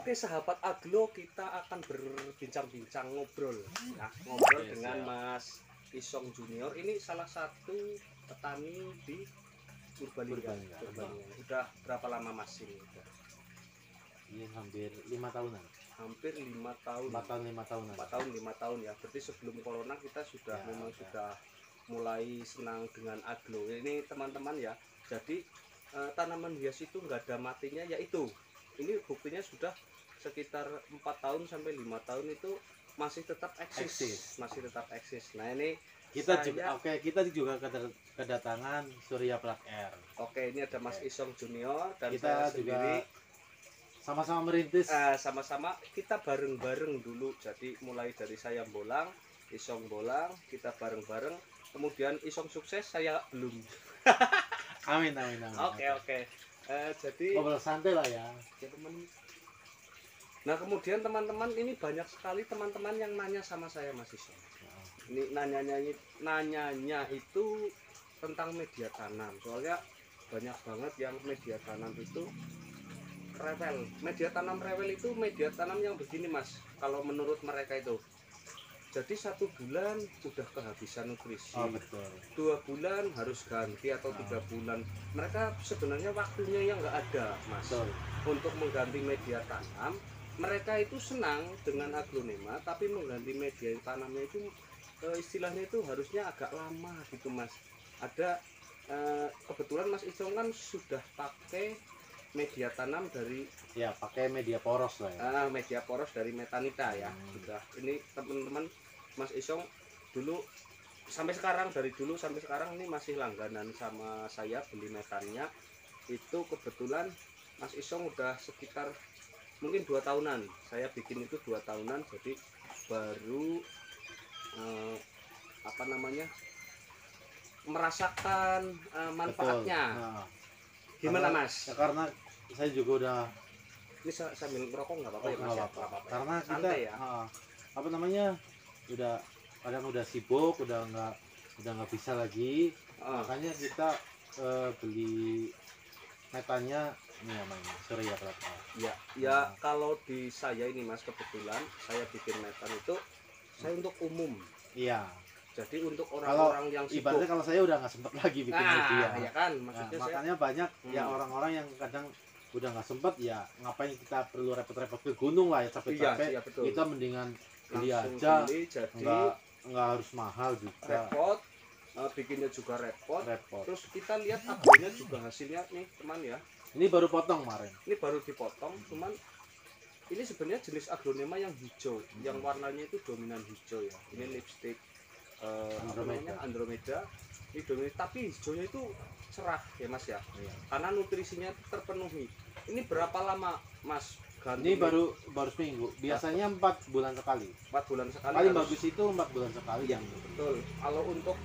Oke sahabat Aglo, kita akan berbincang-bincang ngobrol ya, ngobrol dengan Mas Isong Junior. Ini salah satu petani di Purbalingga. Udah berapa lama Mas ini? Ini hampir 5 tahunan. Hampir 5 tahun. 4 tahun 5 tahunan. 4 tahun 5 tahun ya. Berarti sebelum corona kita sudah sudah mulai senang dengan aglo. Ini teman-teman ya. Jadi tanaman hias itu nggak ada matinya, yaitu ini buktinya sudah sekitar 4 tahun sampai 5 tahun itu masih tetap eksis. Masih tetap eksis. Nah ini kita juga kedatangan Surya Plat R. Oke, ini ada Mas Isong Junior dan kita saya juga sendiri sama-sama merintis. Sama-sama kita bareng-bareng dulu. Jadi mulai dari saya bolang, Isong bolang, kita bareng-bareng. Kemudian Isong sukses, saya belum. Amin. Oke. Jadi ngobrol santai lah ya. Nah kemudian teman-teman, ini banyak sekali teman-teman yang nanya sama saya Mas Isong. Ini nanyanya itu tentang media tanam. Soalnya banyak banget yang media tanam itu rewel. Media tanam rewel itu media tanam yang begini Mas, kalau menurut mereka itu. Jadi 1 bulan udah kehabisan nutrisi. Betul. 2 bulan harus ganti atau 3 bulan. Mereka sebenarnya waktunya yang nggak ada Mas. Betul. Untuk mengganti media tanam. Mereka itu senang dengan aglonema, tapi mengganti media tanamnya itu istilahnya itu harusnya agak lama gitu Mas. Ada kebetulan Mas Isong kan sudah pakai media tanam dari pakai media poros lah ya. Media poros dari Metanita ya. Sudah. Ini teman-teman, Mas Isong dulu sampai sekarang, dari dulu sampai sekarang ini masih langganan sama saya beli metannya. Itu kebetulan Mas Isong udah sekitar mungkin 2 tahunan. Saya bikin itu 2 tahunan, jadi baru merasakan manfaatnya. Gimana Mas? Ya, karena saya juga udah ini sambil merokok nggak apa-apa ya Mas? Apa-apa. Karena kita ya? udah kadang udah sibuk, udah nggak bisa lagi. Makanya kita beli metannya ini namanya Surya Plat R. Ya kalau di saya ini Mas, kebetulan saya bikin metan itu saya untuk umum. Iya. Jadi untuk orang-orang yang sibuk. Ibaratnya kalau saya udah nggak sempet lagi bikin media. Ya kan, maksudnya makanya banyak ya orang-orang yang kadang udah nggak sempet, ya ngapain kita perlu repot-repot ke gunung lah ya, capek-capek. Kita mendingan beli aja, nggak harus mahal juga. Repot, bikinnya juga repot. Terus kita lihat aglonnya juga hasilnya nih teman ya. Ini baru potong kemarin. Ini baru dipotong, cuman ini sebenarnya jenis aglonema yang hijau, yang warnanya itu dominan hijau ya. Ini lipstick Andromeda. Ini dominan, tapi hijaunya itu cerah ya Mas ya. Karena nutrisinya terpenuhi. Ini berapa lama Mas ganti? Ini baru seminggu. Biasanya 4 bulan sekali. 4 bulan sekali. Paling bagus itu 4 bulan sekali. Ya, betul. Kalau untuk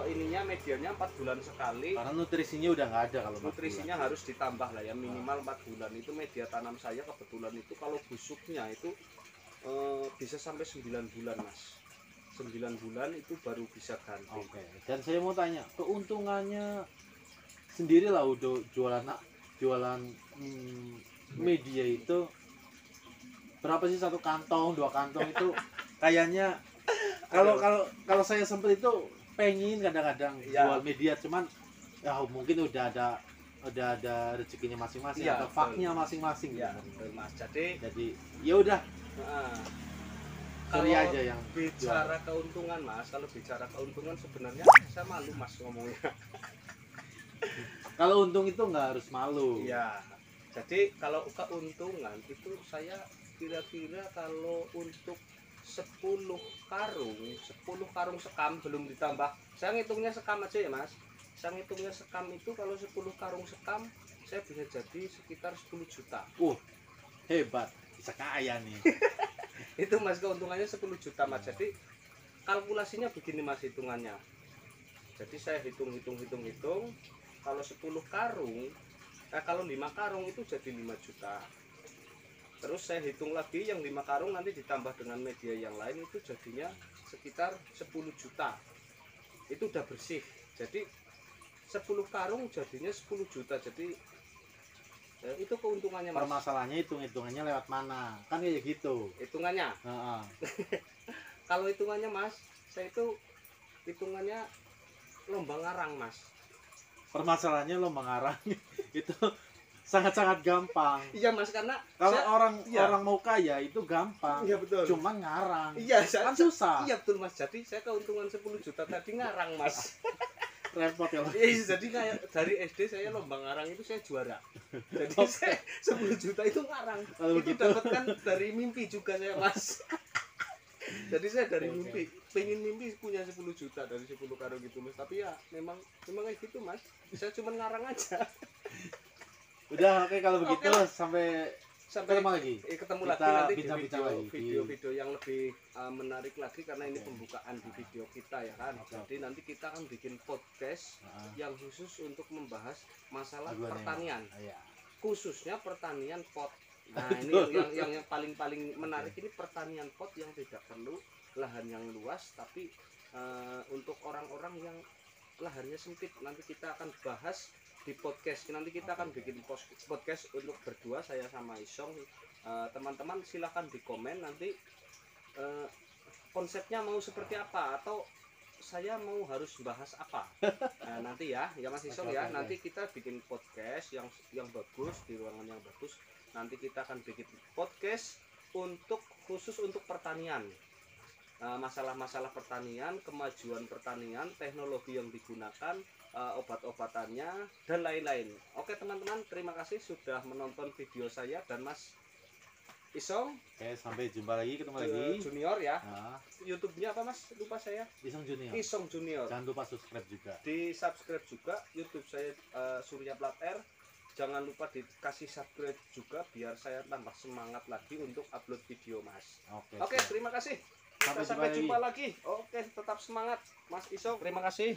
ininya medianya 4 bulan sekali. Karena nutrisinya udah nggak ada. Kalau nutrisinya harus ditambah lah ya, minimal 4 bulan. Itu media tanam saya kebetulan itu kalau busuknya itu bisa sampai 9 bulan Mas. 9 bulan itu baru bisa ganti. Oke. Dan saya mau tanya, keuntungannya sendiri lah udah jualan media itu berapa sih, 1 kantong 2 kantong itu? Kayaknya kalau saya sempet itu pengen kadang-kadang jual media, cuman ya mungkin udah ada rezekinya masing-masing atau faknya masing-masing ya Mas. Jadi ya udah kalau aja yang bicara keuntungan Mas, kalau bicara keuntungan sebenarnya saya malu Mas ngomongnya. Kalau untung itu nggak harus malu. Ya, jadi kalau keuntungan itu saya kira-kira kalau untuk 10 karung sekam belum ditambah. Saya ngitungnya sekam aja ya Mas. Saya ngitungnya sekam itu kalau 10 karung sekam saya bisa jadi sekitar 10 juta. Hebat, bisa kaya nih. Itu Mas, keuntungannya 10 juta Mas. Jadi kalkulasinya begini Mas, hitungannya. Jadi saya hitung kalau 10 karung, kalau 5 karung itu jadi 5 juta. Terus saya hitung lagi yang 5 karung nanti ditambah dengan media yang lain itu jadinya sekitar 10 juta. Itu udah bersih. Jadi 10 karung jadinya 10 juta. Jadi Itu keuntungannya Mas. Permasalahannya hitungannya lewat mana? Kan kayak gitu. Hitungannya. Heeh. Kalau hitungannya Mas, saya itu hitungannya lomba ngarang Mas. Permasalahannya lo mengarang itu sangat-sangat gampang. Iya Mas, karena Kalau iya. orang mau kaya itu gampang. Iya betul. Cuman ngarang. Iya, Kan susah. Iya betul Mas. Jadi saya keuntungan 10 juta tadi ngarang Mas. Repot ya. Iya, jadi kayak dari SD saya lomba ngarang itu saya juara. Jadi saya 10 juta itu ngarang. Kalau itu gitu. dapatkan dari mimpi juga saya Mas. Jadi saya dari mimpi, pengen mimpi punya 10 juta dari 10 karung gitu Mas. Tapi ya memang kayak gitu Mas. Saya cuma ngarang aja. Udah oke kalau begitu Oke lah. sampai Sampai ketemu lagi. ketemu Kita lagi nanti di bincang-bincang lagi. video-video yang lebih menarik lagi karena ini Oke. pembukaan di video kita ya kan. Oke. Jadi nanti kita akan bikin podcast yang khusus untuk membahas masalah Aduan pertanian. Iya. Khususnya pertanian pot. Nah, ini yang paling menarik ini pertanian pot yang tidak perlu lahan yang luas tapi untuk orang-orang yang lahannya sempit. Nanti kita akan bahas di podcast. Nanti kita akan bikin podcast untuk berdua saya sama Isong. Teman-teman silahkan di komen nanti konsepnya mau seperti apa atau saya mau harus bahas apa. Nanti ya Mas Isong ya. Nanti kita bikin podcast yang bagus di ruangan yang bagus. Nanti kita akan bikin podcast khusus untuk pertanian. Masalah-masalah pertanian, kemajuan pertanian, teknologi yang digunakan, obat-obatannya dan lain-lain. Oke teman-teman, terima kasih sudah menonton video saya dan Mas Isong. Oke, sampai jumpa lagi, ketemu lagi. Junior ya. Nah, YouTube-nya apa Mas? Lupa saya. Isong Junior. Isong Junior. Jangan lupa subscribe juga. Di subscribe juga YouTube saya Surya Plat R. Jangan lupa dikasih subscribe juga biar saya tambah semangat lagi untuk upload video Mas. Oke, siap. terima kasih. Kita sampai jumpa lagi. Oke, tetap semangat Mas Isong. Terima kasih.